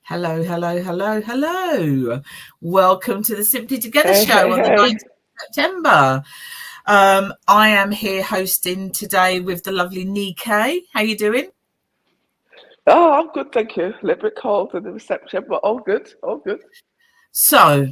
Hello, hello, hello, hello. Welcome to the Simply Together Hey, show hey, on the hey. 19th September. I am here hosting today with the lovely Nikkei. How you doing? Oh, I'm good, thank you. A little bit cold in the reception, but all good, all good. So,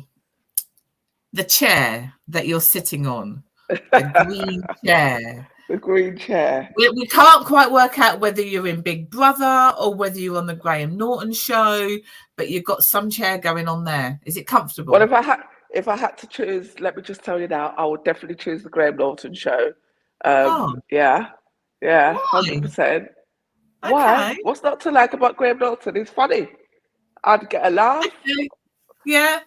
the chair that you're sitting on, the green chair. The green chair. We can't quite work out whether you're in Big Brother or whether you're on the Graham Norton show, but you've got some chair going on there. Is it Well, comfortable? if I had to choose, let me just tell you now, I would definitely choose the Graham Norton show. Oh, Yeah, yeah, why? 100%. Why? Okay. What's not to like about Graham Norton? He's funny. I'd get a laugh. Okay. Yeah.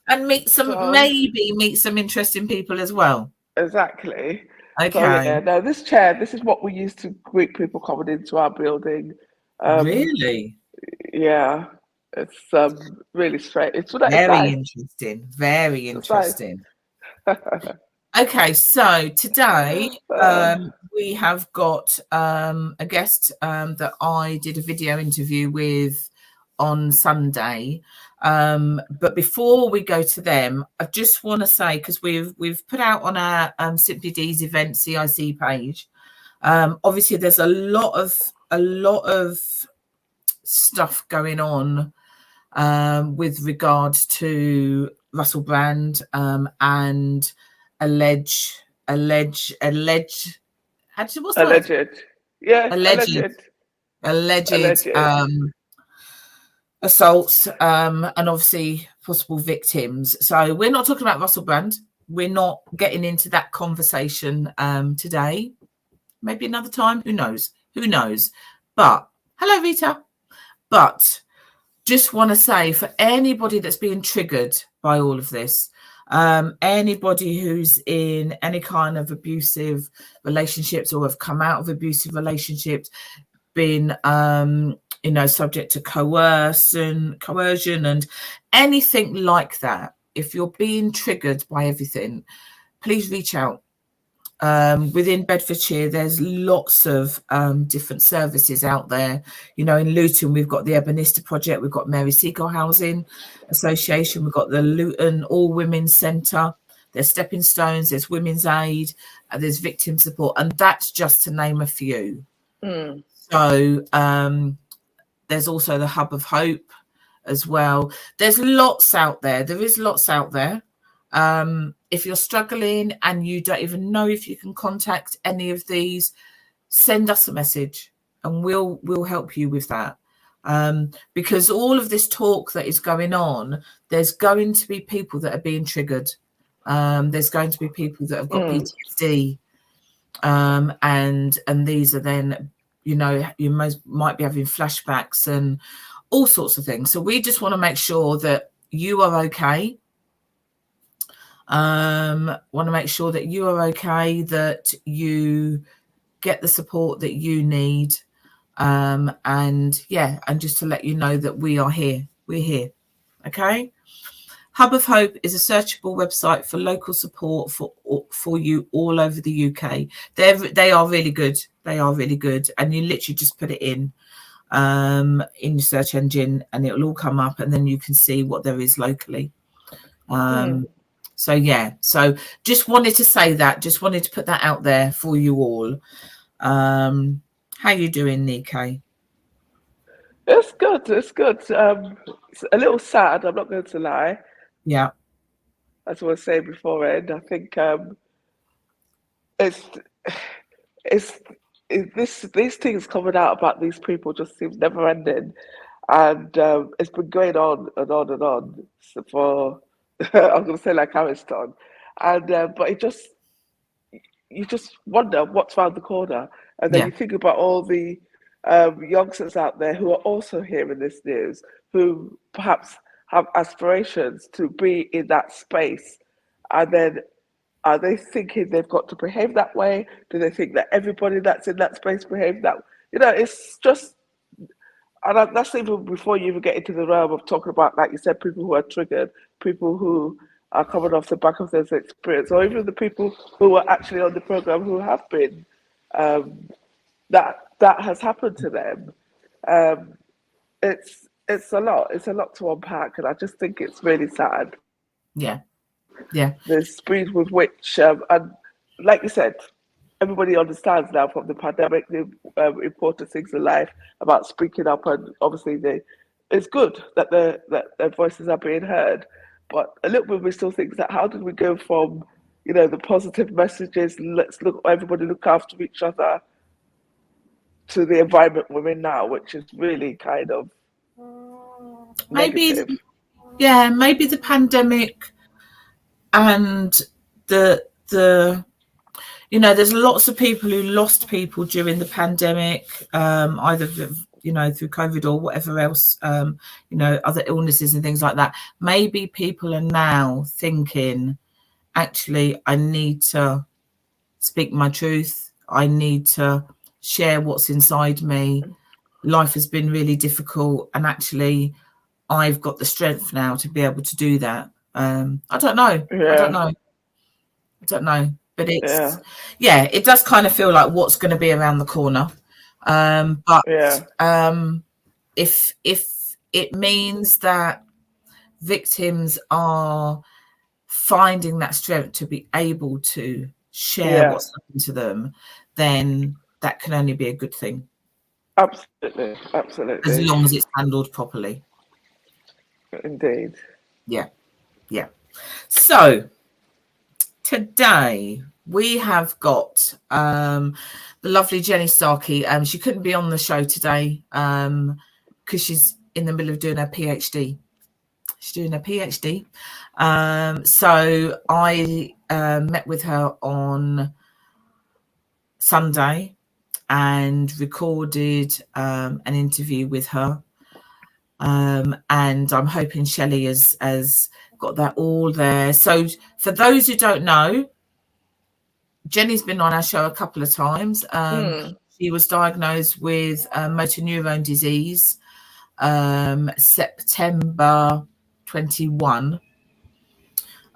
And So maybe meet some interesting people as well. exactly. So Okay. yeah, no, this chair, this is what we use to greet people coming into our building. Um, Really? Yeah, it's really straight. It's Very nice. interesting. Very It's nice. interesting. Okay, so today uh, we have got a guest that I did a video interview with on Sunday. But before we go to them, I just want to say, because we've put out on our Simply D's event CIC page. Obviously, there's a lot of stuff going on with regards to Russell Brand and alleged what's the word? alleged. Yeah, Alleged alleged. alleged Alleged. assaults and obviously possible victims. So we're not talking about Russell Brand. We're not getting into that conversation today. Maybe another time. Who knows? Who knows? But hello, Rita. But just want to say, for anybody that's being triggered by all of this, anybody who's in any kind of abusive relationships or have come out of abusive relationships, been subject to coercion and anything like that, if you're being triggered by everything, please reach out. Within Bedfordshire, there's lots of different services out there. In Luton, we've got the Ebenezer Project, we've got Mary Seacole Housing Association, we've got the Luton All Women's Centre, there's Stepping Stones, there's Women's Aid, there's Victim Support, and that's just to name a few. Mm. So there's also the Hub of Hope as well. There's lots out there. There is lots out there. If you're struggling and you don't even know if you can contact any of these, send us a message and we'll help you with that. Because all of this talk that is going on, there's going to be people that are being triggered. There's going to be people that have got PTSD. And these are then, you might be having flashbacks and all sorts of things. So we just want to make sure that you are okay. Want to make sure that you are okay, that you get the support that you need, and just to let you know that we are here. We're here. Okay. Hub of Hope is a searchable website for local support for you all over the UK. They are really good. They are really good, and you literally just put it in your search engine, and it will all come up, and then you can see what there is locally. So yeah, so just wanted to say that, just wanted to put that out there for you all. How you doing, Nikkei? It's good. It's good. It's a little sad. I'm not going to lie. Yeah. As I was saying beforehand, I think it's it's these things coming out about these people just seems never ending, and it's been going on and on and on for I'm going to say like Ariston, and but you just wonder what's around the corner, and then Yeah. you think about all the youngsters out there who are also hearing this news, who perhaps have aspirations to be in that space, and then are they thinking they've got to behave that way? Do they think that everybody that's in that space behaves that? It's just, and that's even before you even get into the realm of talking about, like you said, people who are triggered, people who are coming off the back of this experience, or even the people who are actually on the program who have been that has happened to them. It's it's a lot. It's a lot to unpack, and I just think it's really sad. Yeah. The speed with which, and like you said, everybody understands now from the pandemic the important things in life about speaking up, and obviously it's good that their voices are being heard. But a little bit we still think that how did we go from, the positive messages, everybody look after each other, to the environment we're in now, which is really kind of negative. Maybe the pandemic and the there's lots of people who lost people during the pandemic, either through COVID or whatever else, other illnesses and things like that. Maybe people are now thinking, actually, I need to speak my truth. I need to share what's inside me. Life has been really difficult, and actually I've got the strength now to be able to do that. I don't know. Yeah. I don't know. But it's it does kind of feel like what's going to be around the corner. But if it means that victims are finding that strength to be able to share what's happened to them, then that can only be a good thing. Absolutely. As long as it's handled properly. Indeed. Yeah. So today we have got the lovely Jenny Starkey. She couldn't be on the show today because she's in the middle of doing her PhD. She's doing her PhD. So I met with her on Sunday and recorded an interview with her. And I'm hoping Shelley has got that all there. So for those who don't know, Jenny's been on our show a couple of times. She was diagnosed with motor neurone disease September 21,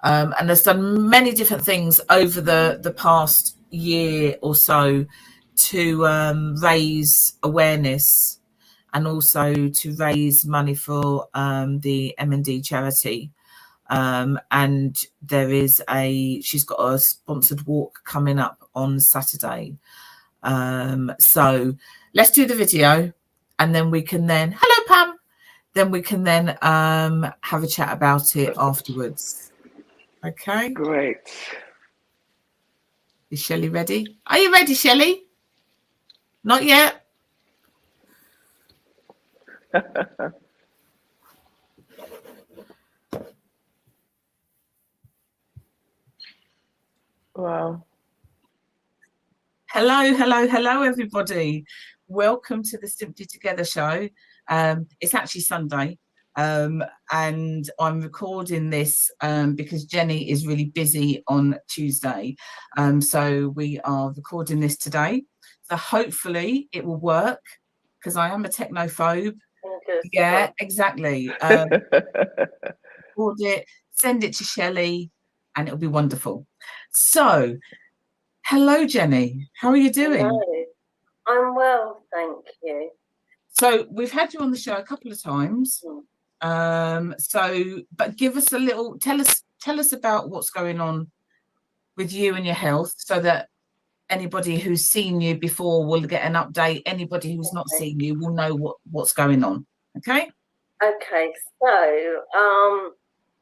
and has done many different things over the past year or so to raise awareness and also to raise money for the M&D charity. And she's got a sponsored walk coming up on Saturday. So let's do the video, and then we can hello Pam, then we can have a chat about it afterwards. Okay, great. Is Shelley ready? Are you ready, Shelley? Not yet. Wow. Hello, everybody. Welcome to the Simply Together show. It's actually Sunday, and I'm recording this because Jenny is really busy on Tuesday. So we are recording this today. So hopefully it will work, because I am a technophobe. Yeah, exactly. Record it, send it to Shelley, and it'll be wonderful. So, hello, Jenny. How are you doing? Hello. I'm well, thank you. So we've had you on the show a couple of times. But give us tell us about what's going on with you and your health, so that anybody who's seen you before will get an update. Anybody who's not seen you will know what's going on. Okay. So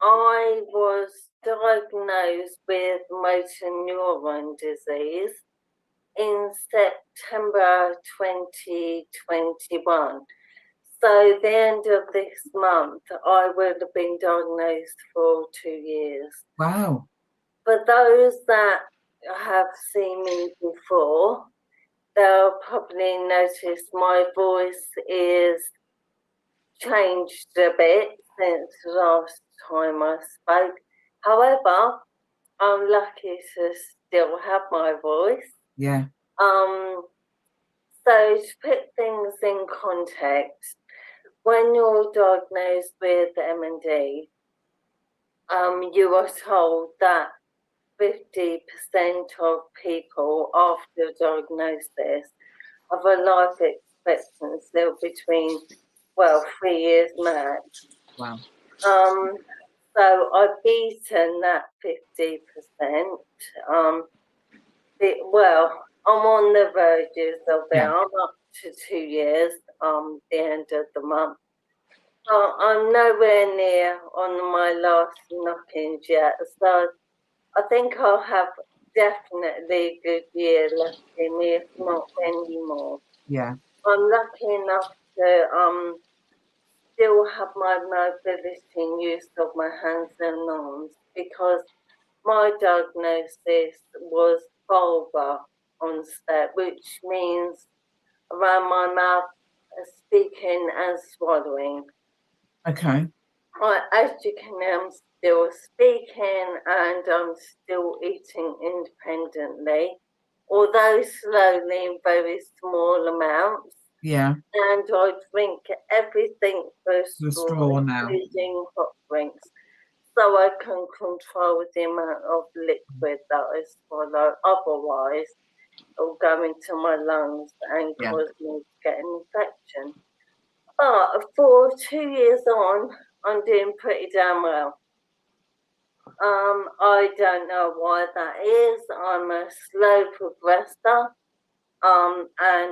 I was diagnosed with motor neuron disease in September 2021. So the end of this month, I would have been diagnosed for 2 years. Wow. For those that have seen me before, they'll probably notice my voice is changed a bit since the last time I spoke. However, I'm lucky to still have my voice. Yeah. So to put things in context, when you're diagnosed with M&D, you are told that 50% of people after diagnosis have a life expectancy of between well, 3 years max. Wow. So I've beaten that 50%. Well, I'm on the verges of it. Yeah. I'm up to 2 years, the end of the month. I'm nowhere near on my last knockings yet. So I think I'll have definitely a good year left in me, if not any more. Yeah. I'm lucky enough to still have my mobility and use of my hands and arms, because my diagnosis was vulvar onset, which means around my mouth, speaking and swallowing. Okay. As you can hear, I'm still speaking and I'm still eating independently, although slowly in very small amounts. Yeah. And I drink everything through The straw, straw now. including hot drinks, so I can control the amount of liquid that I swallow. Otherwise, it'll go into my lungs and Yeah. cause me to get an infection. But for 2 years on, I'm doing pretty damn well. I don't know why that is. I'm a slow progressor, and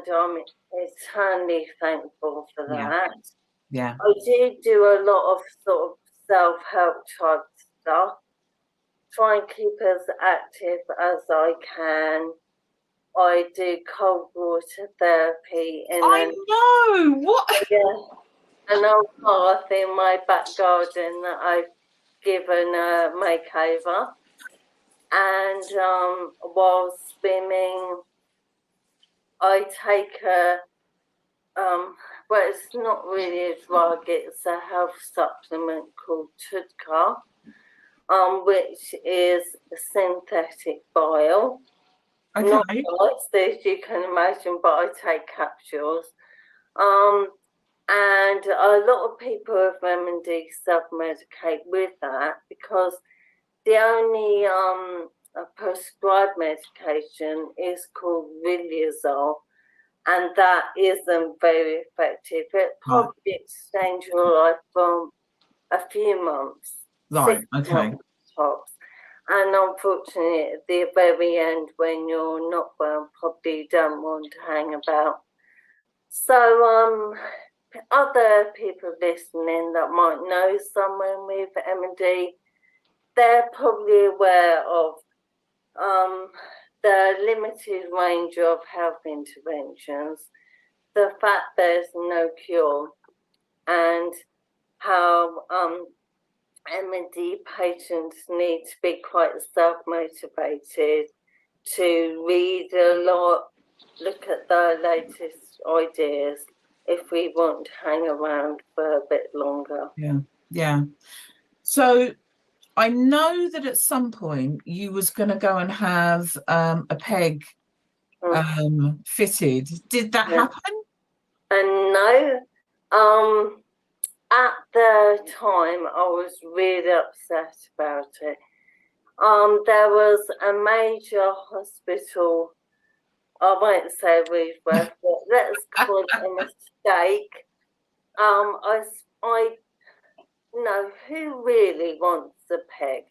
I'm eternally thankful for that. Yeah. I do a lot of sort of self-help type stuff. Try and keep as active as I can. I do cold water therapy I know. What? an old path in my back garden that I've given a makeover. And while swimming, I take well, it's not really a drug, it's a health supplement called 2Gether, which is a synthetic bile. Okay. Not lots, as you can imagine, but I take capsules. And a lot of people with MD self-medicate with that, because the only prescribed medication is called Riluzole, and that isn't very effective. It probably extends your life from a few months, Right. 6 Okay. months tops. And unfortunately, at the very end, when you're not well, probably don't want to hang about. So, other people listening that might know someone with MD, they're probably aware of the limited range of health interventions, the fact there's no cure, and how MD patients need to be quite self-motivated to read a lot, look at the latest ideas if we want to hang around for a bit longer. Yeah. So I know that at some point you was going to go and have a peg fitted. Did that happen? And no, at the time I was really upset about it. There was a major hospital, I won't say which, but let's call it a mistake. I know who really wants a peg?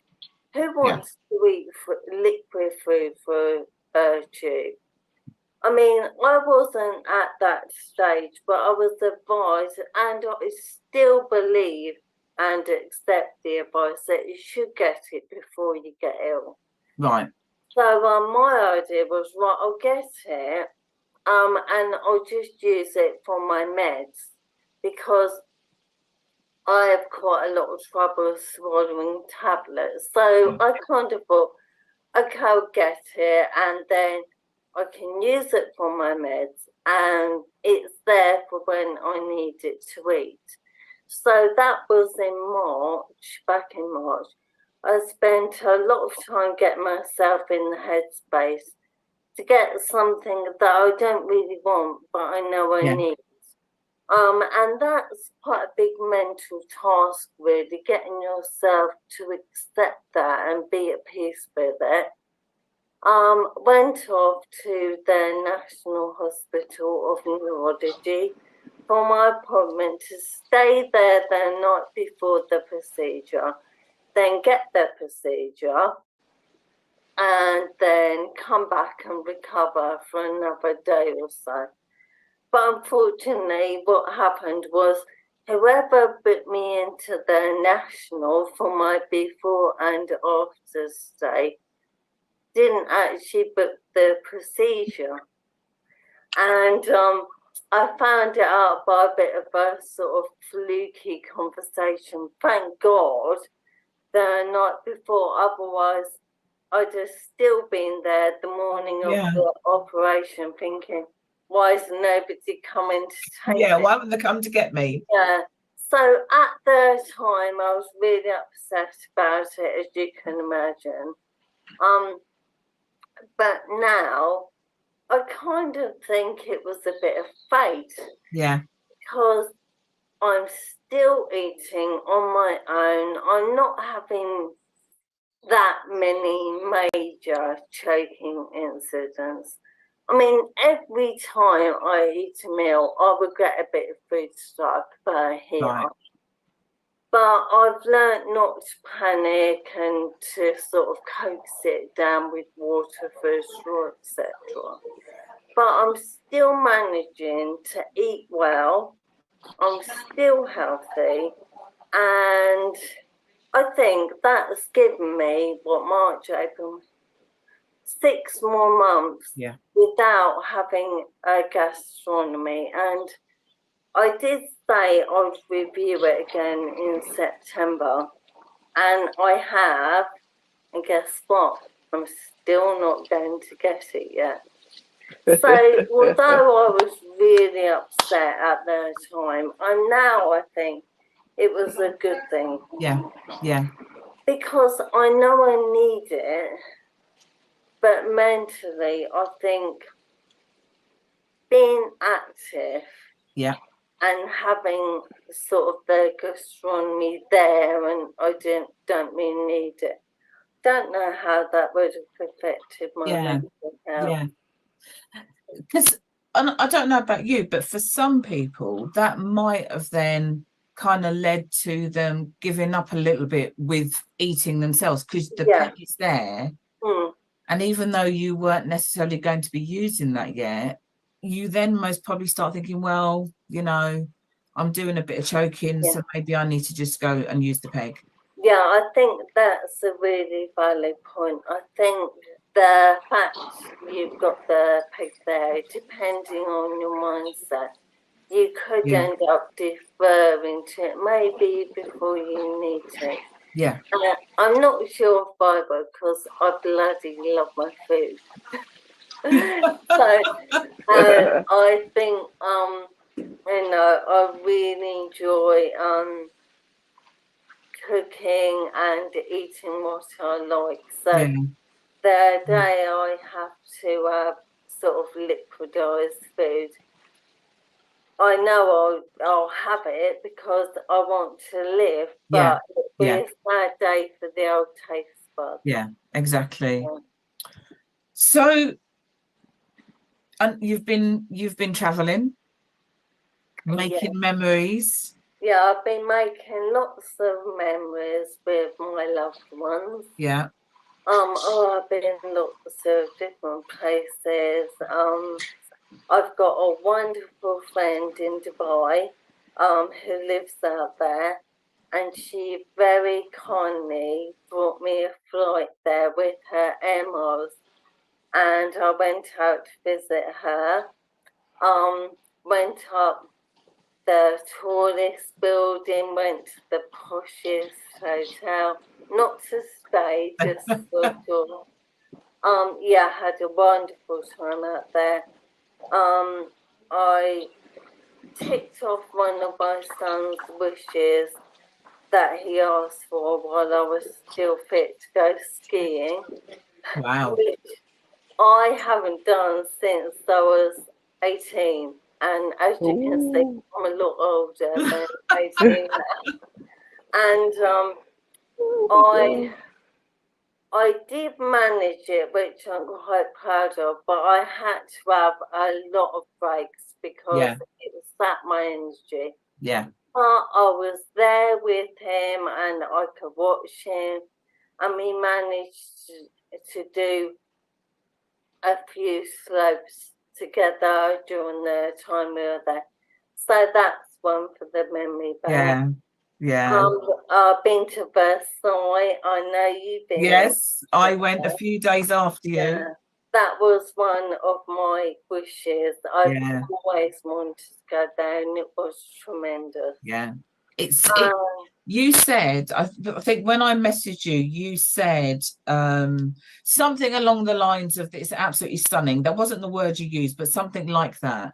Who wants to eat liquid food for a tube? I mean, I wasn't at that stage, but I was advised, and I still believe and accept the advice that you should get it before you get ill. Right. So my idea was, right, I'll get it, and I'll just use it for my meds, because I have quite a lot of trouble swallowing tablets. So I kind of thought, okay, I'll get it, and then I can use it for my meds, and it's there for when I need it to eat. So that was in March, back in March. I spent a lot of time getting myself in the headspace to get something that I don't really want, but I know I need. And that's quite a big mental task, really, getting yourself to accept that and be at peace with it. Went off to the National Hospital of Neurology, for my appointment to stay there the night before the procedure, then get the procedure, and then come back and recover for another day or so. But unfortunately, what happened was whoever booked me into the National for my before and after stay didn't actually book the procedure. And I found it out by a bit of a sort of fluky conversation. Thank God the night before, otherwise I'd have still been there the morning of the operation thinking, why is nobody coming to take me? Why haven't they come to get me? Yeah. So at the time I was really upset about it, as you can imagine. But now I kind of think it was a bit of fate. Yeah. Because I'm still eating on my own. I'm not having that many major choking incidents. I mean, every time I eat a meal, I would get a bit of food stuck here. Right. But I've learned not to panic and to sort of coax it down with water for a straw, etc. But I'm still managing to eat well. I'm still healthy, and I think that's given me what March, April, 6 more months without having a gastronomy. And I did say I'd review it again in September, and I have, and guess what? I'm still not going to get it yet. So although I was really upset at the time, I think it was a good thing. Yeah. Because I know I need it, but mentally I think being active and having sort of the gastronomy there, and I don't really need it. Don't know how that would have affected my mental health. Yeah. Because I don't know about you, but for some people that might have then kind of led to them giving up a little bit with eating themselves, because the peg is there. And even though you weren't necessarily going to be using that yet, you then most probably start thinking, well, you know, I'm doing a bit of choking, so maybe I need to just go and use the peg. Yeah, I think that's a really valid point. I think the fact you've got the peg there, depending on your mindset, you could end up deferring to it maybe before you need to. Yeah. I'm not sure if I would, because I bloody love my food. So I think, you know, I really enjoy cooking and eating what I like. So the day I have to sort of liquidize food, I know I'll have it because I want to live, but it'll be a sad day for the old taste buds. Yeah, exactly. So, and you've been traveling, making memories. Yeah, I've been making lots of memories with my loved ones. Yeah. I've been in lots of different places. I've got a wonderful friend in Dubai, who lives out there, and she very kindly brought me a flight there with her air miles, and I went out to visit her. Went up the tallest building, went to the poshest hotel, not to stay, just for tour. Had a wonderful time out there. I ticked off one of my son's wishes that he asked for while I was still fit to go skiing. Wow. Which I haven't done since I was 18. And as you can see, I'm a lot older than 18 now. And I did manage it, which I'm quite proud of, but I had to have a lot of breaks because it was sap my energy. Yeah. But I was there with him and I could watch him, and we managed to do a few slopes together during the time we were there. So that's one for the memory bank. Yeah. I've been to Versailles. I know you've been. Yes, I went a few days after you. Yeah, that was one of my wishes. I've always wanted to go there, and it was tremendous. Yeah, you said, I think when I messaged you, you said something along the lines of, it's absolutely stunning. That wasn't the word you used, but something like that.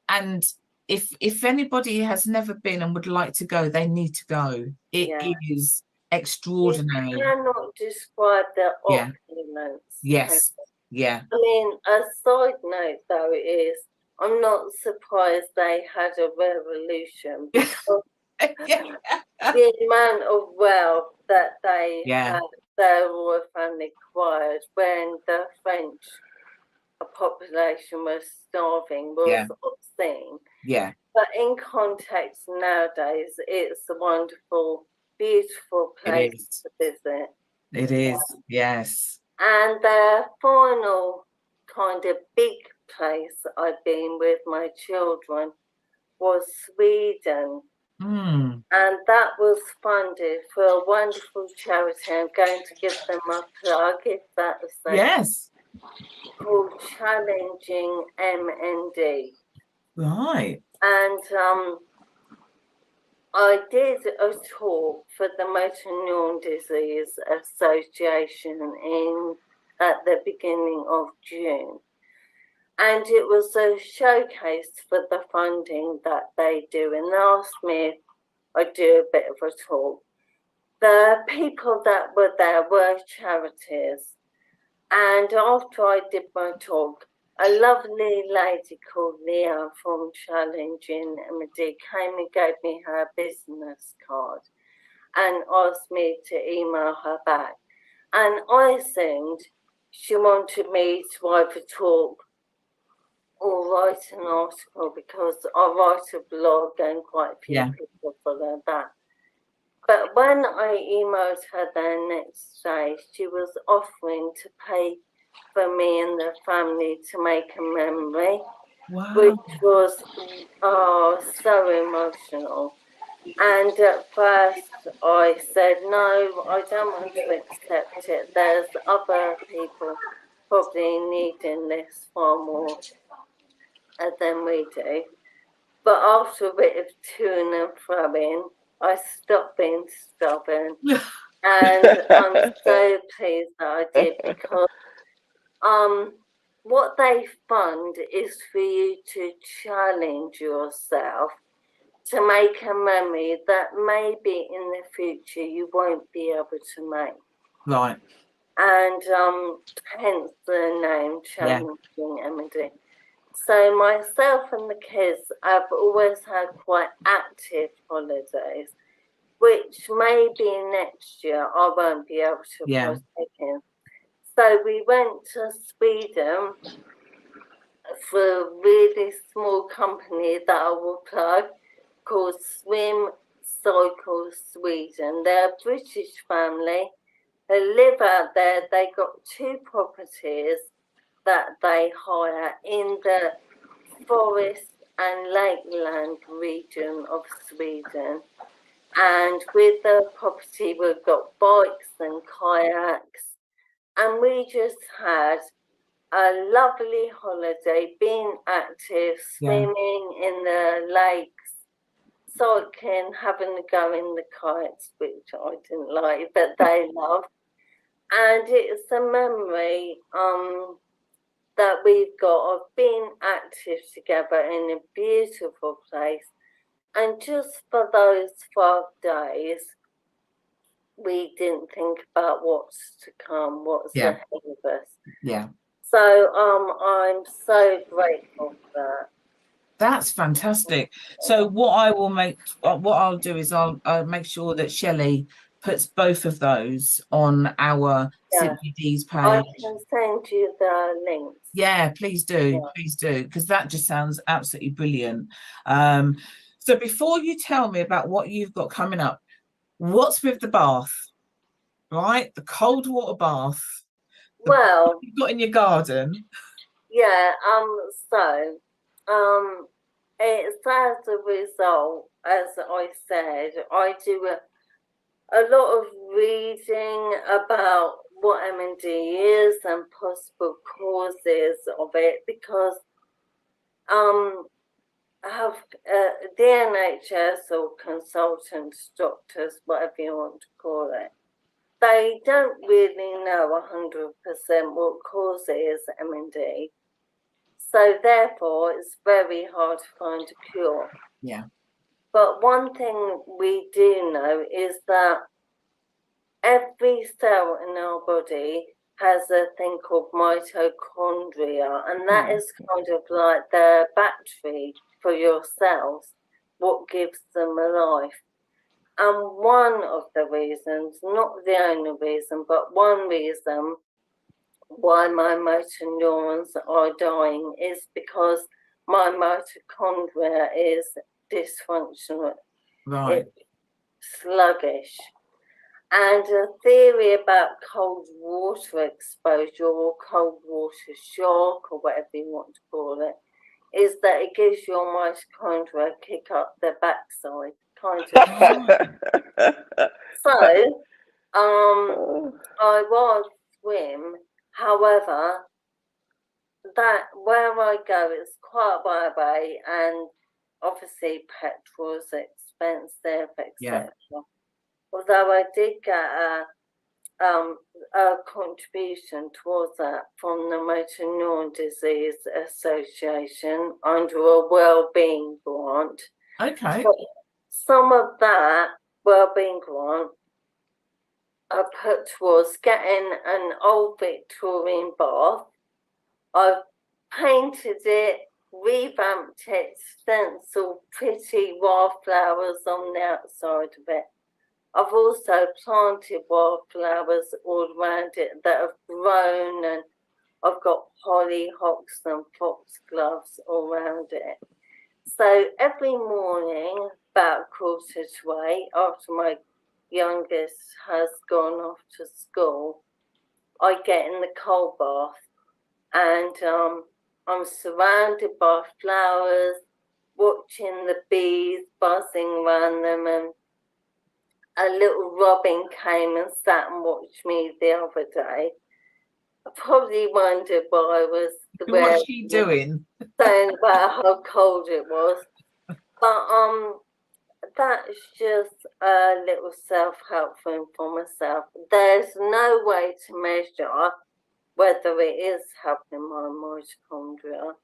And if anybody has never been and would like to go, they need to go. It is extraordinary. You cannot describe the opulence. Yes. Yeah. I mean, a side note though is, I'm not surprised they had a revolution, because the amount of wealth that they had, their royal family acquired when the French population was starving was obscene. Yeah. But in context nowadays, it's a wonderful, beautiful place to visit. It is, yes. And the final kind of big place I've been with my children was Sweden. And that was funded for a wonderful charity. I'm going to give them a plug, if that's okay. Yes. Called Challenging MND. Right. And I did a talk for the Motor Neurone Disease Association at the beginning of June. And it was a showcase for the funding that they do. And they asked me if I'd do a bit of a talk. The people that were there were charities. And after I did my talk, a lovely lady called Leah from Challenging MD came and gave me her business card and asked me to email her back. And I assumed she wanted me to either talk or write an article, because I write a blog and quite a few people follow that. But when I emailed her the next day, she was offering to pay for me and the family to make a memory, which was so emotional. And at first I said, no, I don't want to accept it. There's other people probably needing this far more than we do. But after a bit of to and fro-in, I stopped being stubborn. And I'm so pleased that I did, because what they fund is for you to challenge yourself to make a memory that maybe in the future you won't be able to make. Right. And hence the name Challenging MD. So myself and the kids have always had quite active holidays, which maybe next year I won't be able to partake in. So we went to Sweden for a really small company that I will plug, called Swim Cycle Sweden. They're a British family. They live out there. They got 2 properties that they hire in the forest and lakeland region of Sweden. And with the property, we've got bikes and kayaks. And we just had a lovely holiday, being active, swimming in the lakes, cycling, having a go in the kites, which I didn't like, but they loved. And it's a memory that we've got of being active together in a beautiful place. And just for those 5 days, we didn't think about what's to come, what's ahead of us. Yeah. So I'm so grateful for that. That's fantastic. So what I'll do is I'll make sure that Shelley puts both of those on our Simply D's page. I can send you the links. Yeah, please do. Please do, because that just sounds absolutely brilliant. So before you tell me about what you've got coming up, what's with the bath, right? The cold water bath. Well, you've got in your garden. Yeah, so, it's as a result, as I said, I do a lot of reading about what MND is and possible causes of it, because I have the NHS or consultants, doctors, whatever you want to call it, they don't really know 100% what causes MND. So therefore, it's very hard to find a cure. Yeah. But one thing we do know is that every cell in our body has a thing called mitochondria, and that is kind of like the battery for your cells, what gives them a life. And one of the reasons, not the only reason, but one reason why my motor neurons are dying is because my mitochondria is dysfunctional, right? It's sluggish. And a theory about cold water exposure or cold water shock or whatever you want to call it is that it gives your mitochondria a kick up the backside, kind of. So, I was swim. However, that where I go is quite a way away, and obviously petrol's expensive, etc. Although I did get a contribution towards that from the Motor Neuron Disease Association under a wellbeing grant. Okay. So some of that wellbeing grant I put towards getting an old Victorian bath. I've painted it, revamped it, stenciled pretty wildflowers on the outside of it. I've also planted wildflowers all around it that have grown, and I've got hollyhocks and foxgloves all around it. So every morning, about 7:45, after my youngest has gone off to school, I get in the cold bath, and I'm surrounded by flowers, watching the bees buzzing around them, and a little robin came and sat and watched me the other day. I probably wondered why I was What's she doing? Saying about how cold it was. But that's just a little self-help thing for myself. There's no way to measure whether it is helping my mitochondria.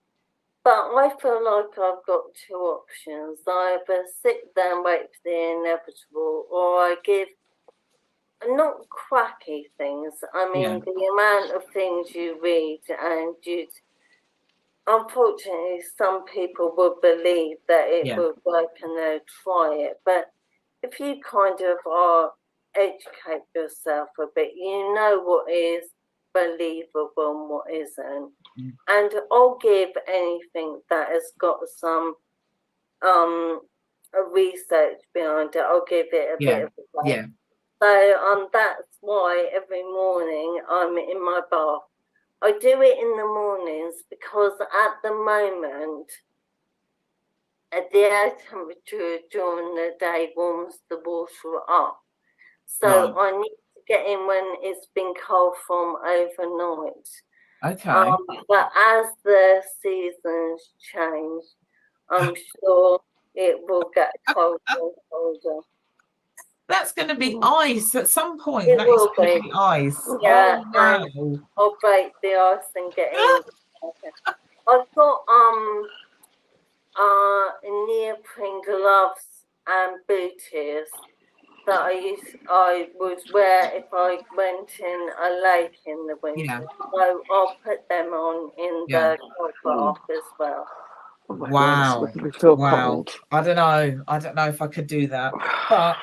But I feel like I've got two options. I either sit there and wait for the inevitable, or I give not quacky things. I mean, the amount of things you read, and unfortunately, some people would believe that it will work and they'll try it. But if you kind of educate yourself a bit, you know what is believable and what isn't. And I'll give anything that has got some research behind it. I'll give it a bit of a play. So that's why every morning I'm in my bath. I do it in the mornings because at the moment the air temperature during the day warms the water up. So I need to get in when it's been cold from overnight. Okay. But as the seasons change, I'm sure it will get colder and colder. That's going to be ice at some point. It that will is going to be ice. Yeah, oh, wow. I'll break the ice and get in. I've got neoprene gloves and booties that I would wear if I went in a lake in the winter. So I'll put them on in the cold bath as well. Oh wow. God, it's making me feel wow. cold. I don't know if I could do that. But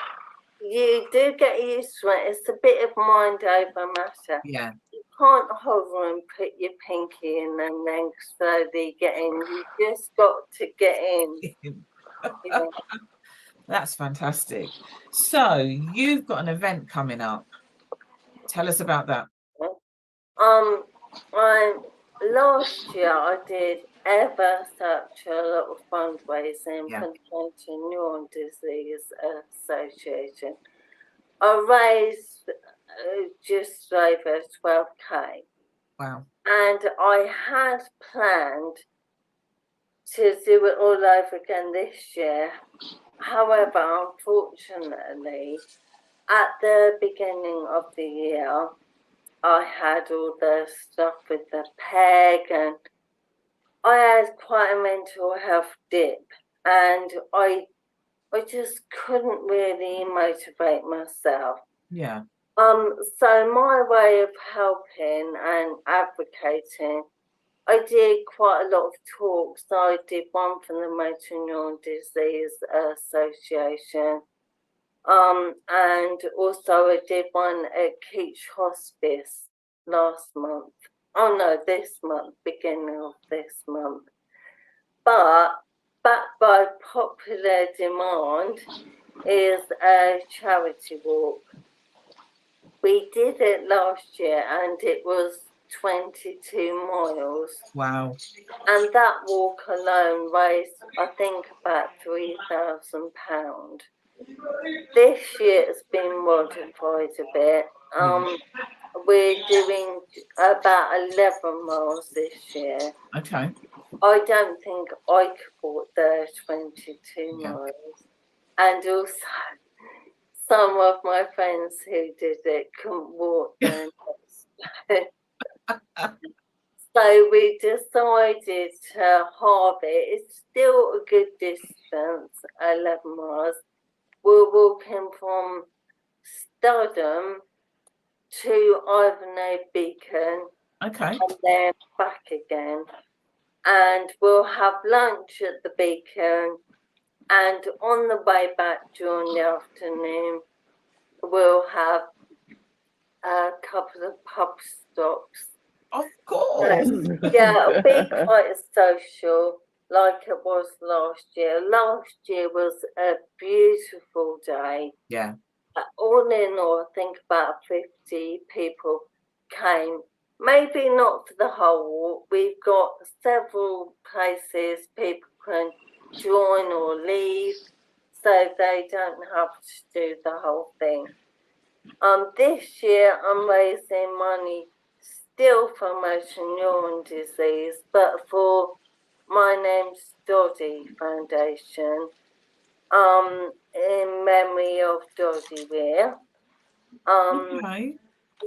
you do get used to it. It's a bit of mind over matter. Yeah. You can't hover and put your pinky in and then slowly get in. You just got to get in. Yeah. That's fantastic. So you've got an event coming up. Tell us about that. Last year I did ever such a lot of fundraising for the Neurone Disease Association. I raised just over 12k. Wow. And I had planned to do it all over again this year. However, unfortunately, at the beginning of the year, I had all the stuff with the peg, and I had quite a mental health dip, and I just couldn't really motivate myself. Yeah. So my way of helping and advocating, I did quite a lot of talks. I did one from the Motor Neuron Disease Association. And also I did one at Keach Hospice last month. Oh no, this month, beginning of this month. But backed by popular demand is a charity walk. We did it last year and it was 22 miles. Wow. And that walk alone raised, I think, about £3,000. This year it's been modified a bit. We're doing about 11 miles this year. Okay. I don't think I could walk the 22 miles. And also, some of my friends who did it couldn't walk the So we decided to halve it. It's still a good distance, 11 miles. We're walking from Studham to Ivinghow Beacon. Okay. And then back again. And we'll have lunch at the Beacon. And on the way back during the afternoon, we'll have a couple of pub stops. Of course. Yeah, it'll be quite social like it was last year. Last year was a beautiful day. Yeah. All in all, I think about 50 people came. Maybe not for the whole walk. We've got several places people can join or leave, so they don't have to do the whole thing. This year I'm raising money still for motor neuron disease, but for My Name's Doddy Foundation, in memory of Doddy Weir. Okay.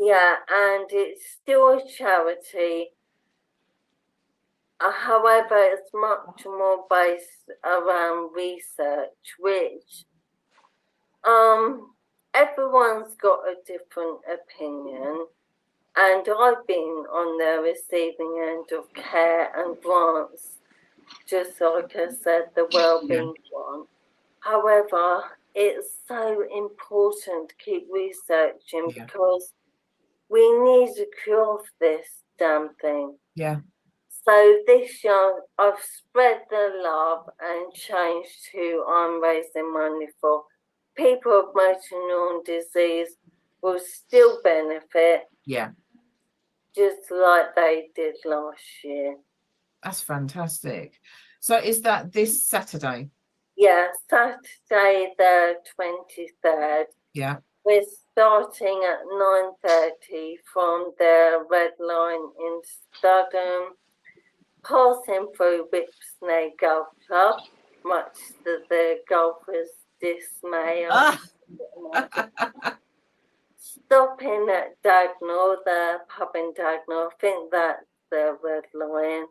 Yeah, and it's still a charity. However, it's much more based around research, which everyone's got a different opinion. And I've been on the receiving end of care and grants, just like I said, the wellbeing one. However, it's so important to keep researching because we need a cure for this damn thing. Yeah. So this year, I've spread the love and changed who I'm raising money for. People with motor neuron disease will still benefit. Yeah. Just like they did last year. That's fantastic. So is that this Saturday? Yeah, Saturday the 23rd. Yeah. We're starting at 9:30 from the Red Lion in Studham, passing through Whipsnade Golf Club, much to the golfers' dismay. Stopping at Dagnal, the pub in Dagnal, I think that's the Red Lion.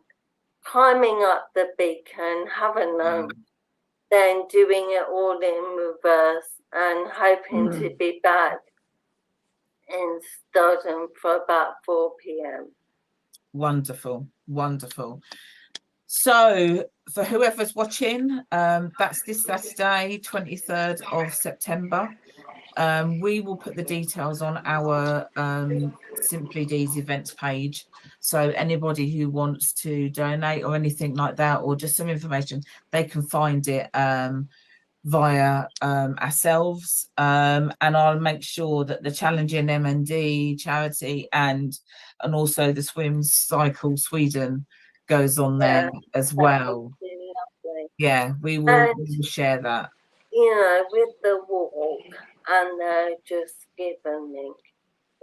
Climbing up the Beacon, having lunch, then doing it all in reverse and hoping to be back in Studham for about 4 p.m. Wonderful, wonderful. So for whoever's watching, that's this Saturday, 23rd of September. we will put the details on our Simply D's events page. So anybody who wants to donate or anything like that, or just some information, they can find it via ourselves. And I'll make sure that the Challenging M&D charity and also the Swim Cycle Sweden goes on there as well. Yeah, we will share that. You know, with the walk and the Just Given link,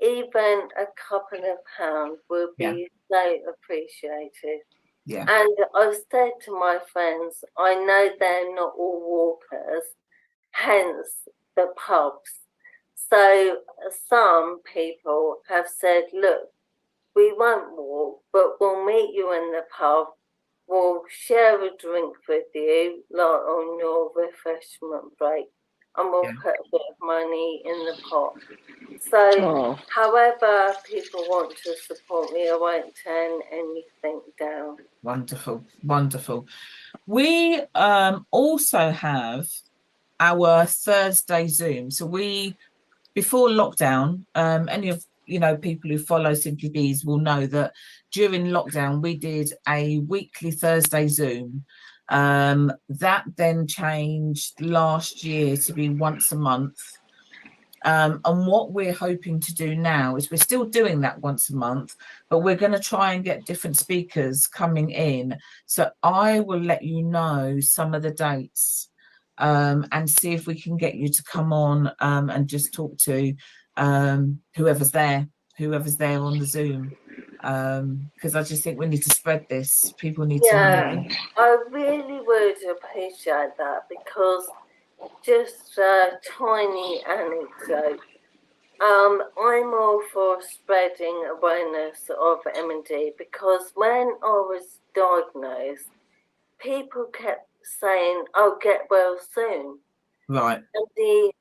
even a couple of pounds will be so appreciated. Yeah. And I've said to my friends, I know they're not all walkers, hence the pubs. So some people have said, look, we won't walk, but we'll meet you in the pub. We'll share a drink with you, like on your refreshment break, and we'll put a bit of money in the pot. So, however people want to support me, I won't turn anything down. Wonderful, wonderful. We also have our Thursday Zoom. So before lockdown, any of people who follow Simply Bees will know that during lockdown we did a weekly Thursday Zoom. That then changed last year to be once a month. And what we're hoping to do now is we're still doing that once a month, but we're going to try and get different speakers coming in. So I will let you know some of the dates and see if we can get you to come on and just talk to whoever's there on the Zoom. Because I just think we need to spread this. People need to know. I really would appreciate that, because just a tiny anecdote. I'm all for spreading awareness of M&D, because when I was diagnosed, people kept saying, "Oh, get well soon." Right. And the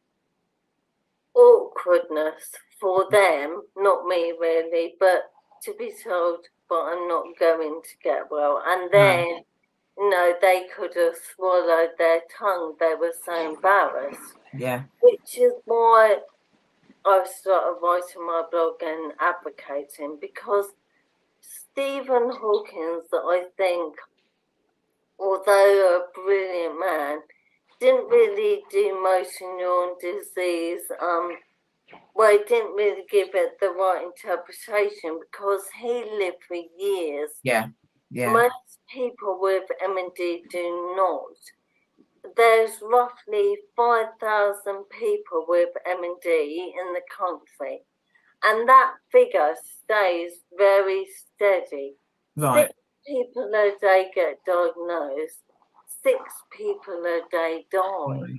awkwardness for them, not me really, but to be told, but I'm not going to get well. And then, they could have swallowed their tongue. They were so embarrassed. Yeah. Which is why I started writing my blog and advocating, because Stephen Hawking, I think, although a brilliant man, didn't really do motor neuron disease. Well, he didn't really give it the right interpretation, because he lived for years. Yeah. Most people with M&D do not. There's roughly 5,000 people with M&D in the country, and that figure stays very steady. Right. 6 people a day get diagnosed, 6 people a day die,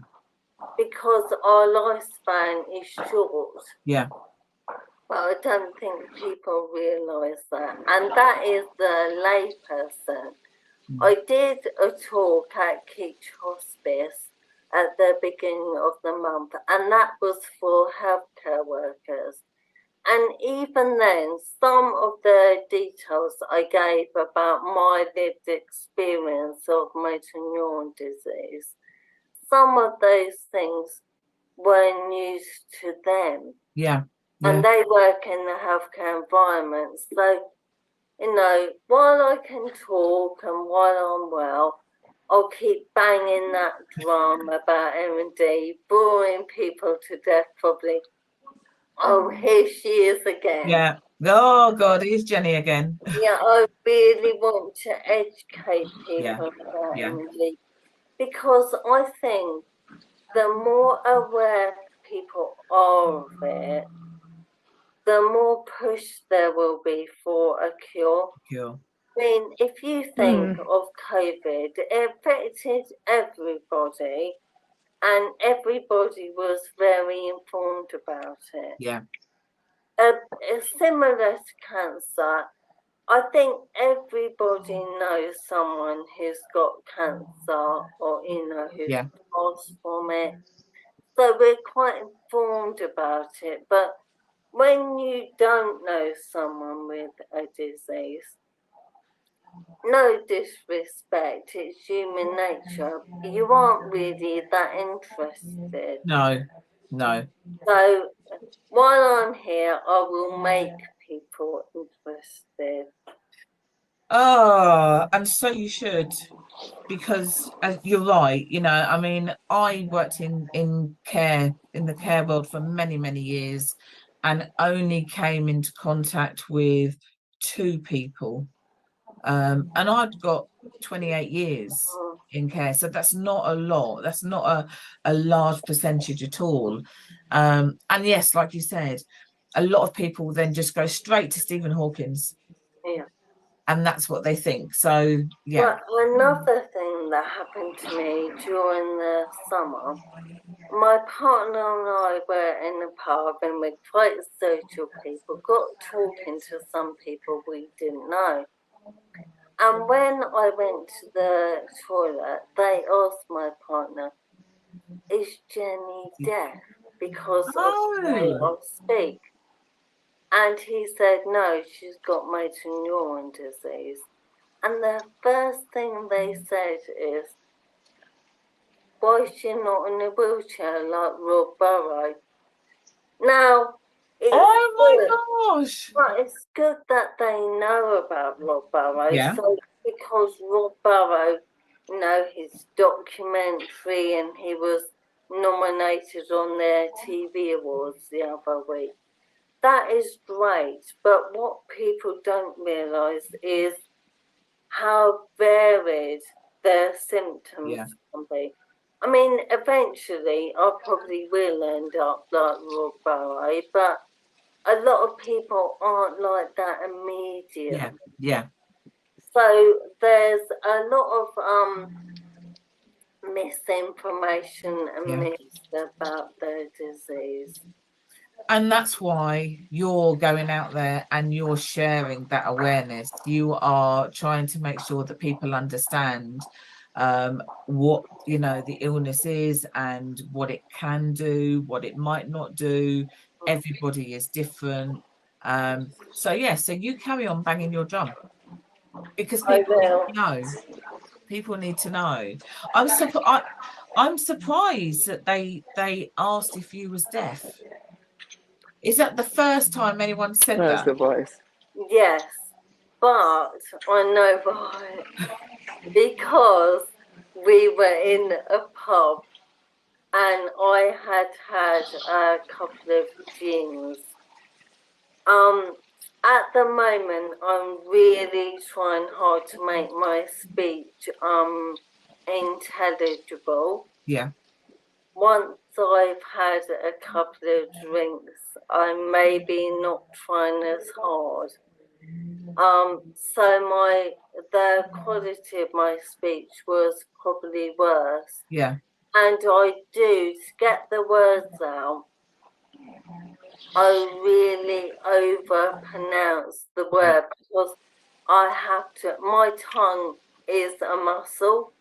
because our lifespan is short. Yeah. But I don't think people realise that. And that is the layperson. I did a talk at Keach Hospice at the beginning of the month, and that was for healthcare workers. And even then, some of the details I gave about my lived experience of motor neuron disease, some of those things were news to them. Yeah. And they work in the healthcare environment. So, while I can talk and while I'm well, I'll keep banging that drum about M&D, boring people to death probably. Oh, here she is again. Yeah. Oh, God, here's Jenny again. Yeah, I really want to educate people about M&D, because I think the more aware people are of it, the more push there will be for a cure. I mean, if you think of COVID, it affected everybody, and everybody was very informed about it. Yeah. Similar to cancer, I think everybody knows someone who's got cancer, or who's passed from it. So we're quite informed about it. But when you don't know someone with a disease, no disrespect, it's human nature, you aren't really that interested. No. No. So while I'm here, I will make people interested. Oh, and so you should, because you're right. You know, I mean, I worked in care, in the care world for many, many years, and only came into contact with 2 people. And I'd got 28 years in care, so that's not a lot. That's not a large percentage at all. And yes, like you said, a lot of people then just go straight to Stephen Hawkins. Yeah. And that's what they think. So, yeah. Well, another thing that happened to me during the summer, my partner and I were in a pub and we're quite social people, got talking to some people we didn't know. And when I went to the toilet, they asked my partner, is Jenny deaf because of the way I speak? And he said, no, she's got motor neuron disease. And the first thing they said is, why is she not in a wheelchair like Rob Burrow? Now, Gosh. but it's good that they know about Rob Burrow. Yeah. So because Rob Burrow, you know, his documentary, and he was nominated on their TV awards the other week. That is great. But what people don't realise is how varied their symptoms can be. I mean, eventually I probably will end up like Rob Burrow, but a lot of people aren't like that immediately. Yeah. So there's a lot of misinformation and myths about their disease. And that's why you're going out there and you're sharing that awareness. You are trying to make sure that people understand what, you know, the illness is and what it can do, what it might not do. Everybody is different. So you carry on banging your drum, because people need to know. People need to know. I'm surprised that they asked if you was deaf. Is that the first time anyone said Where's that? the voice? Yes, but I know why. Because we were in a pub and I had a couple of gins. At the moment, I'm really trying hard to make my speech intelligible. Yeah. Once I've had a couple of drinks, I'm maybe not trying as hard. So the quality of my speech was probably worse. Yeah. And I do, to get the words out, I really overpronounce the word because I have to, my tongue is a muscle,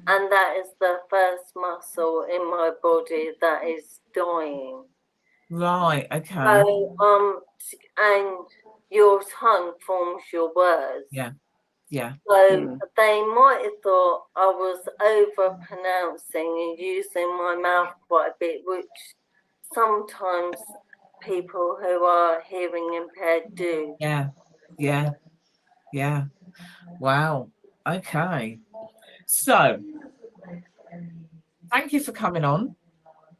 and that is the first muscle in my body that is dying. Right, okay. So, and your tongue forms your words. Yeah. So they might have thought I was overpronouncing and using my mouth quite a bit, which sometimes people who are hearing impaired do. Yeah. Wow. Okay. So, thank you for coming on.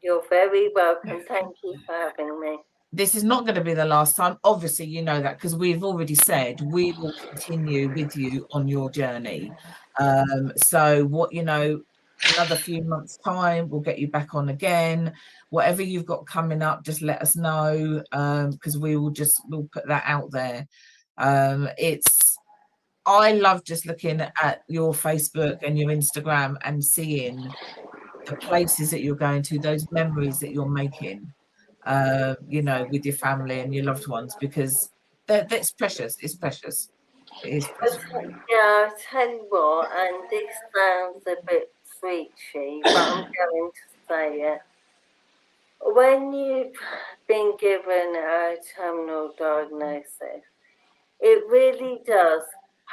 You're very welcome. Thank you for having me. This is not going to be the last time. Obviously, you know that, because we've already said we will continue with you on your journey. So what, you know, another few months' time, we'll get you back on again. Whatever you've got coming up, just let us know, because we'll put that out there. I love just looking at your Facebook and your Instagram and seeing the places that you're going to, those memories that you're making, you know, with your family and your loved ones, because that's precious. It's precious. It is precious. Yeah, I tell you what, and this sounds a bit preachy, but I'm going to say it. When you've been given a terminal diagnosis, it really does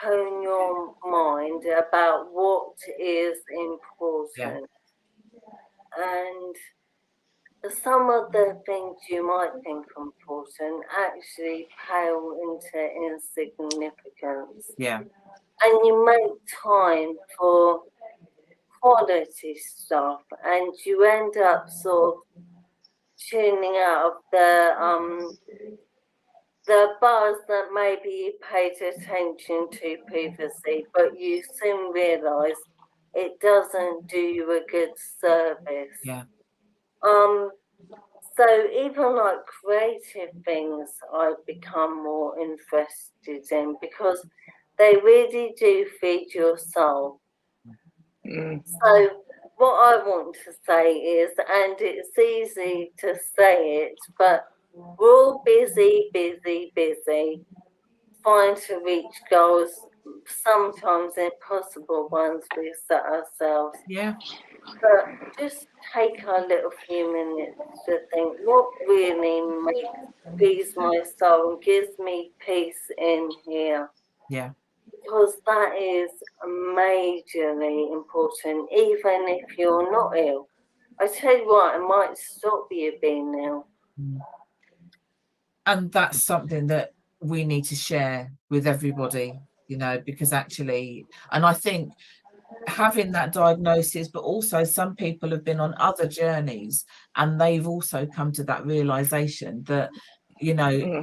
hone your mind about what is important. And some of the things you might think are important actually pale into insignificance. Yeah. And you make time for quality stuff, and you end up sort of tuning out of the bars that maybe you paid attention to previously, but you soon realise it doesn't do you a good service. Yeah. So even like creative things I've become more interested in because they really do feed your soul. So what I want to say is, and it's easy to say it, but we're all busy, trying to reach goals, sometimes impossible ones we set ourselves. Yeah. But just take a little few minutes to think what really feeds my soul and gives me peace in here. Yeah. Because that is majorly important, even if you're not ill. I tell you what, it might stop you being ill. And that's something that we need to share with everybody, you know, because actually, and I think having that diagnosis, but also some people have been on other journeys and they've also come to that realization that, you know,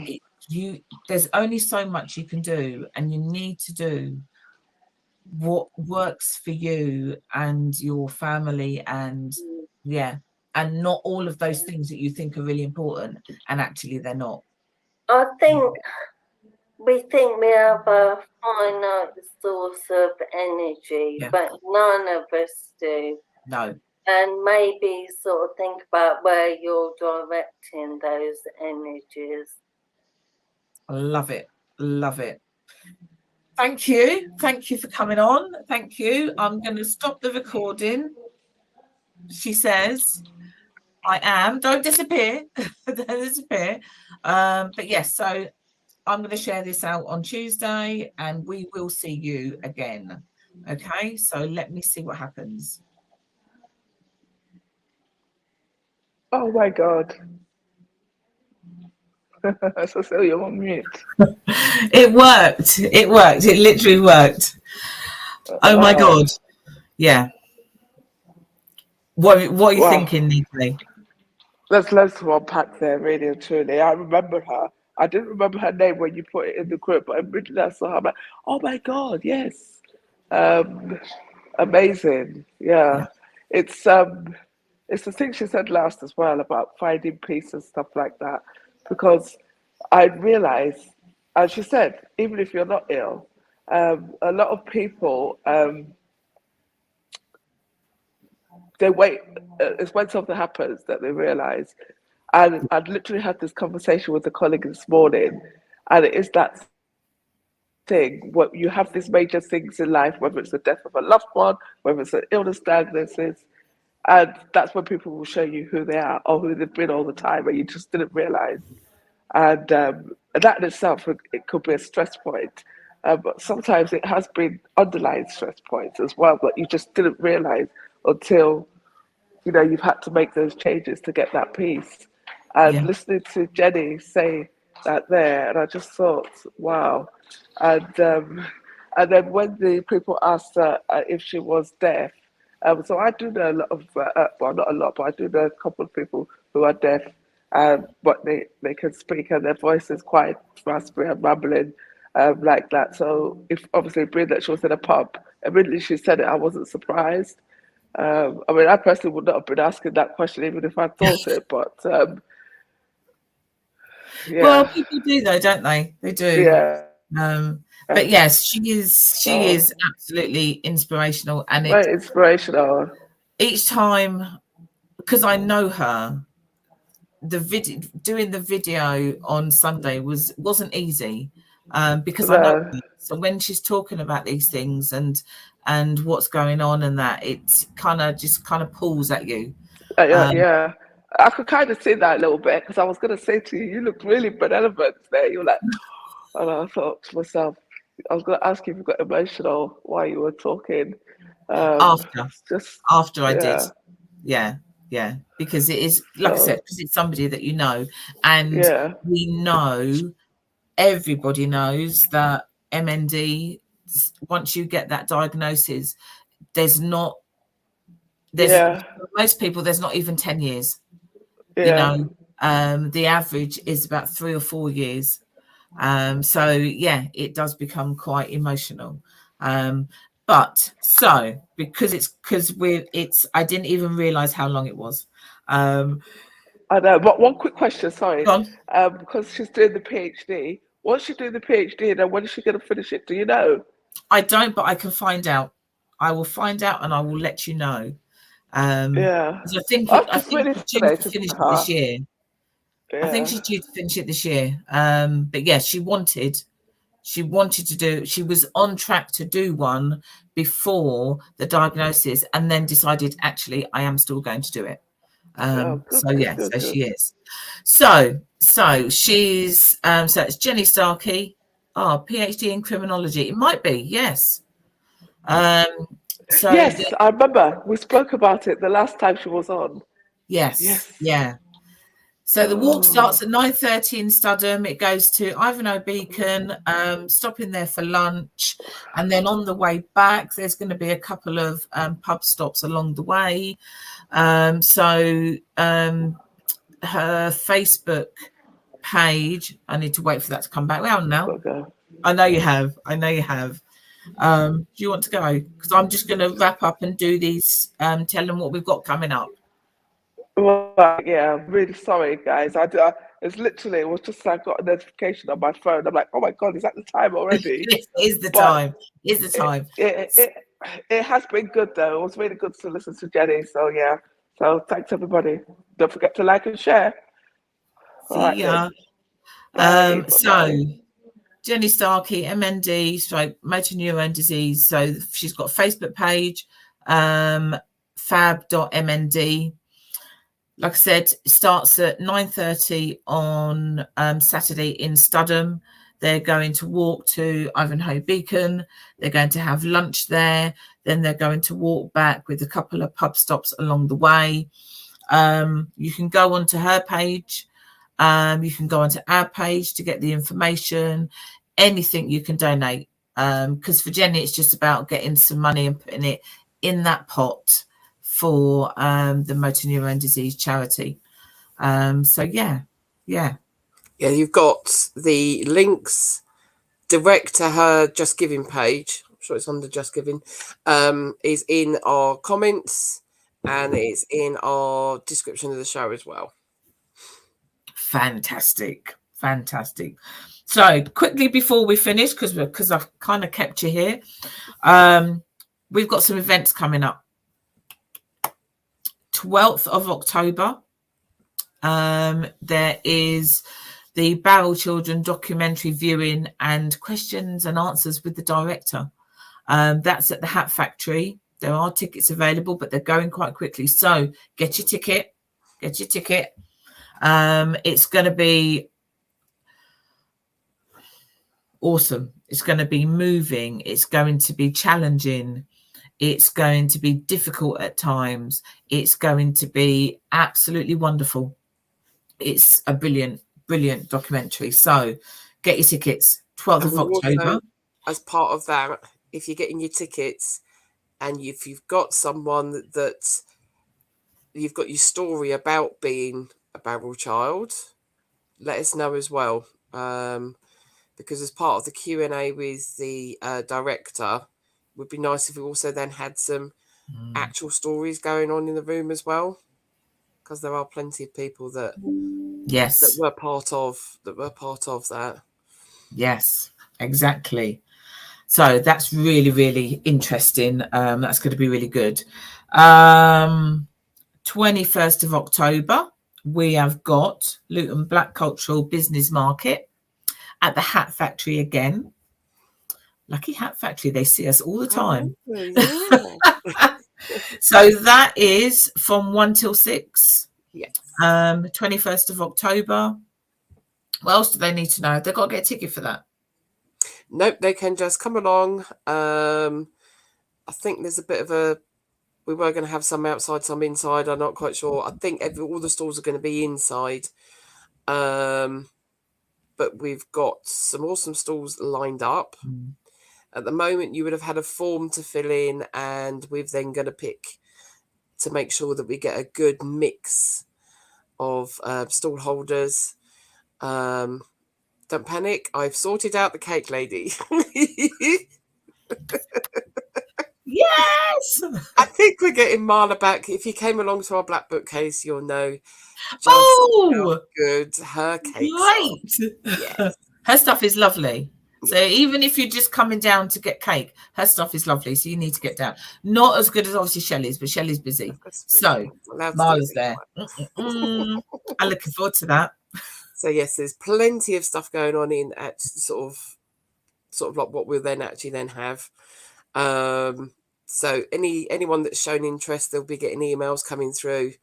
there's only so much you can do, and you need to do what works for you and your family, and and not all of those things that you think are really important, and actually they're not. I think we have a finite source of energy, but none of us do. No. And maybe sort of think about where you're directing those energies. I love it. Love it. Thank you. Thank you for coming on. Thank you. I'm going to stop the recording. She says, I am. Don't disappear. Don't disappear. But yes, so I'm going to share this out on Tuesday and we will see you again. Okay, so let me see what happens. Oh my God. So you're on mute. It worked. It worked. It literally worked. Oh my God. Yeah. What are you thinking, Nicolai? There's loads to unpack there, really and truly. I remember her. I didn't remember her name when you put it in the group, but immediately I saw her, I'm like, oh my God, yes. Amazing. Yeah. It's the thing she said last as well about finding peace and stuff like that. Because I realized, as she said, even if you're not ill, a lot of people they wait. It's when something happens that they realize. And I'd literally had this conversation with a colleague this morning, and it is that thing. What you have these major things in life, whether it's the death of a loved one, whether it's an illness diagnosis, and that's when people will show you who they are or who they've been all the time, and you just didn't realize. And that in itself, it could be a stress point. But sometimes it has been underlying stress points as well, but you just didn't realize until you've had to make those changes to get that peace. And listening to Jenny say that there, and I just thought, wow. And then when the people asked her if she was deaf, so I do know a lot of, well, not a lot, but I do know a couple of people who are deaf, but they can speak, and their voice is quite raspy and rambling like that. So if obviously being that she was in a pub, immediately she said it, I wasn't surprised. I mean, I personally would not have been asking that question even if I thought it, but well, people do though, don't they? They do. But yes, she is absolutely inspirational, and very inspirational. Each time, because I know her, doing the video on Sunday wasn't easy, because I know her. So when she's talking about these things and what's going on and that, it kind of pulls at you. I could kind of see that a little bit, because I was going to say to you, you look really benevolent there. You're like, and I thought to myself, I was going to ask you if you got emotional while you were talking. After I did, yeah. Yeah, because it is, like I said, because it's somebody that you know, and Yeah. we know, everybody knows that MND, once you get that diagnosis, there's most people, there's not even 10 years. You know, the average is about 3 or 4 years. So yeah, it does become quite emotional. But so because I didn't even realize how long it was. I know, but one quick question, sorry. Go on. Because she's doing the PhD. Once she's doing the PhD, then when is she going to finish it? Do you know? I don't, but I can find out. I will find out and I will let you know. Yeah. I think I'm I just think really she's due to fascinated finish with it this her. year. I think Yeah. she's due to finish it this year. But yeah, she wanted to do, she was on track to do one before the diagnosis, and then decided, actually, I am still going to do it. Oh, good, So good, yeah, good, so good. she is. So she's so it's Jenny Starkey. PhD in criminology. It might be, yes. So Yes, I remember we spoke about it the last time she was on. yes, yeah. So the walk starts at 9:30 in Studham. It goes to Ivinghow Beacon, stopping there for lunch. And then on the way back, there's going to be a couple of pub stops along the way. So her Facebook page, I need to wait for that to come back round now. Okay. I know you have. Do you want to go? Because I'm just going to wrap up and do these, tell them what we've got coming up. Well, yeah, I'm really sorry, guys. It's literally, it was just I got a notification on my phone. I'm like, oh my God, is that the time already? It is the But time. Is the time. it has been good, though. It was really good to listen to Jenny. So, yeah. So, thanks, everybody. Don't forget to like and share. All right, See ya. then. Bye. So Bye-bye. Jenny Starkey, MND, motor neurone disease. So she's got a Facebook page, fab.mnd. Like I said, it starts at 9:30 on Saturday in Studham. They're going to walk to Ivinghow Beacon. They're going to have lunch there. Then they're going to walk back with a couple of pub stops along the way. You can go onto her page. You can go onto our page to get the information. Anything you can donate. Because for Jenny, it's just about getting some money and putting it in that pot for the motor neurone disease charity. So yeah. You've got the links direct to her Just Giving page. I'm sure it's under Just Giving. Is in our comments and it's in our description of the show as well. Fantastic. So quickly before we finish, because I've kind of kept you here, we've got some events coming up. 12th of October, there is the Barrel Children documentary viewing and questions and answers with the director. That's at the Hat Factory. There are tickets available, but they're going quite quickly. So get your ticket. It's going to be awesome. It's going to be moving. It's going to be challenging. It's going to be difficult at times. It's going to be absolutely wonderful. It's a brilliant documentary. So get your tickets, 12th of October. Also, as part of that, if you're getting your tickets and if you've got someone that you've got your story about being a barrel child, let us know as well. Because as part of the Q&A with the director, it would be nice if we also then had some actual stories going on in the room as well, because there are plenty of people that were part of that. Yes, exactly. So that's really interesting. That's going to be really good. 21st of October, we have got Luton Black Cultural Business Market at the Hat Factory again. Lucky Hat Factory, they see us all the time. Yeah. So that is from 1 till 6. Yes. 21st of October. What else do they need to know? They've got to get a ticket for that. Nope, they can just come along. I think there's a bit of a We were going to have some outside, some inside. I'm not quite sure. I think all the stalls are going to be inside. But we've got some awesome stalls lined up. At the moment, you would have had a form to fill in, and we're then going to pick to make sure that we get a good mix of stall holders. Don't panic. I've sorted out the cake lady. Yes. I think we're getting Marla back. If you came along to our black bookcase, you'll know just how good her cakes great. are. Yes. Her stuff is lovely. So even if you're just coming down to get cake, her stuff is lovely. So you need to get down. Not as good as obviously Shelley's, but Shelley's busy. So Marla's there. I'm looking forward to that. So yes, there's plenty of stuff going on in at sort of like what we'll then have. So anyone that's shown interest, they'll be getting emails coming through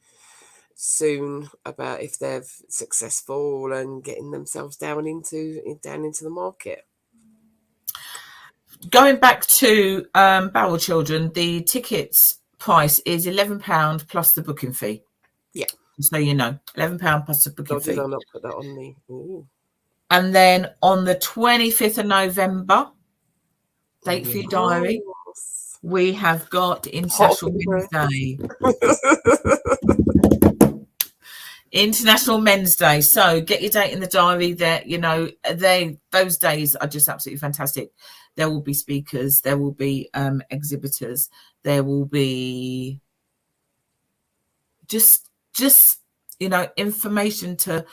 soon about if they're successful and getting themselves down into the market. Going back to Barrel Children, the tickets price is £11 plus the booking fee. Yeah. So you know, £11 plus the booking fee. Did I not put that on the? Ooh. And then on the 25th of November, date for your diary, we have got International Men's Day. International Men's Day. So get your date in the diary. There, you know, those days are just absolutely fantastic. There will be speakers. There will be exhibitors. There will be just you know, information to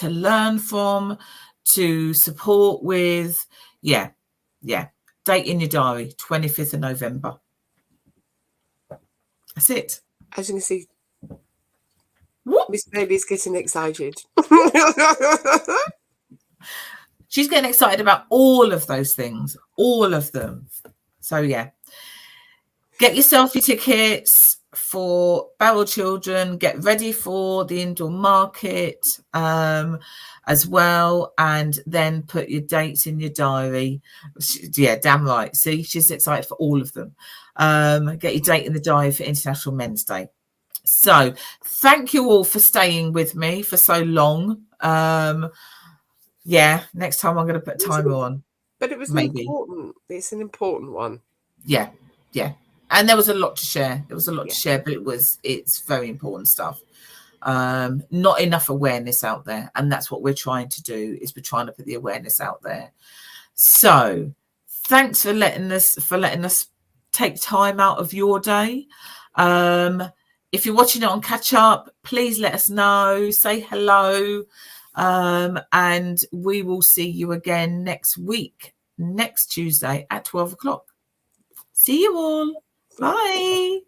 learn from, to support with. Yeah. Date in your diary, 25th of November. That's it. As you can see, what? Miss Baby's getting excited. She's getting excited about all of those things, all of them. So yeah, get yourself your tickets for Barrel Children. Get ready for the indoor market as well, and then put your dates in your diary. Yeah, damn right. See, she's excited for all of them. Get your date in the diary for International Men's Day. So thank you all for staying with me for so long. Yeah, next time I'm going to put a timer on. But it was important. It's an important one. Yeah. And there was a lot to share. There was a lot to share, but it's very important stuff. Not enough awareness out there, and that's what we're trying to do. Is we're trying to put the awareness out there. So thanks for letting us take time out of your day. If you're watching it on catch up, please let us know. Say hello. And we will see you again next week, next Tuesday at 12 o'clock. See you all. Bye.